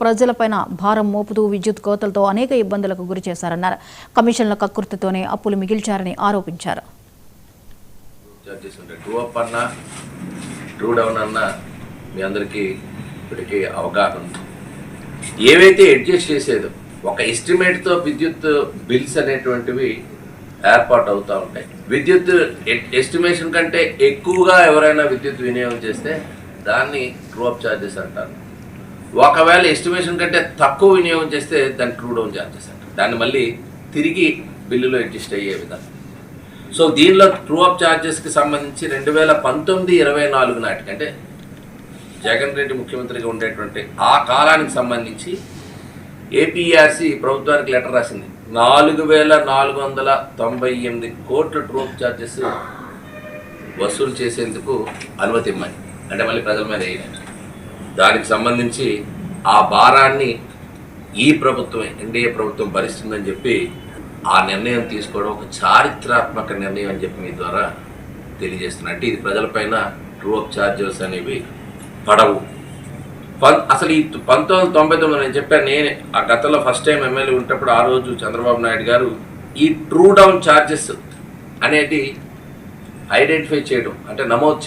ప్రజలపైన భారం మోపుతూ విద్యుత్ కోతలతో అనేక ఇబ్బందులకు గురి చేశారన్నారు. కమిషన్ల కక్కుర్తితోనే అప్పులు మిగిల్చారని ఆరోపించారు. మీ అందరికీ ఇప్పటికీ అవగాహన ఉంది. ఏవైతే అడ్జస్ట్ చేసేదో ఒక ఎస్టిమేట్తో విద్యుత్ బిల్స్ అనేటువంటివి ఏర్పాటు అవుతూ ఉంటాయి. విద్యుత్ ఎస్టిమేషన్ కంటే ఎక్కువగా ఎవరైనా విద్యుత్ వినియోగం చేస్తే దాన్ని ట్రూ అప్ ఛార్జెస్ అంటారు. ఒకవేళ ఎస్టిమేషన్ కంటే తక్కువ వినియోగం చేస్తే దాన్ని ట్రూ డౌన్ ఛార్జెస్ అంటారు. దాన్ని మళ్ళీ తిరిగి బిల్లులో అడ్జస్ట్ అయ్యే విధానం. సో దీనిలో ట్రూ అప్ ఛార్జెస్కి సంబంధించి 2019-24 నాటికి, అంటే జగన్ రెడ్డి ముఖ్యమంత్రిగా ఉండేటువంటి ఆ కాలానికి సంబంధించి ఏపీఆర్సీ ప్రభుత్వానికి లెటర్ రాసింది. 4,498 కోట్ల ట్రూ అప్ ఛార్జెస్ వసూలు చేసేందుకు అనుమతి ఇమ్మని, అంటే మళ్ళీ ప్రజల మీద వేయాలి. దానికి సంబంధించి ఆ భారాన్ని ఈ ప్రభుత్వం, ఎన్డీఏ ప్రభుత్వం భరిస్తుందని చెప్పి ఆ నిర్ణయం తీసుకోవడం ఒక చారిత్రాత్మక నిర్ణయం అని చెప్పి మీ ద్వారా తెలియజేస్తున్నా. అంటే ఇది ప్రజలపైన ట్రూ అప్ ఛార్జెస్ అనేవి పడవు. అసలు ఈ 1999 నేను చెప్పాను, నేను ఆ గతంలో ఫస్ట్ టైం ఎమ్మెల్యే ఉన్నప్పుడు ఆ రోజు చంద్రబాబు నాయుడు గారు ఈ ట్రూ డౌన్ ఛార్జెస్ అనేది ఐడెంటిఫై చేయడం, అంటే నమోదు చేయడం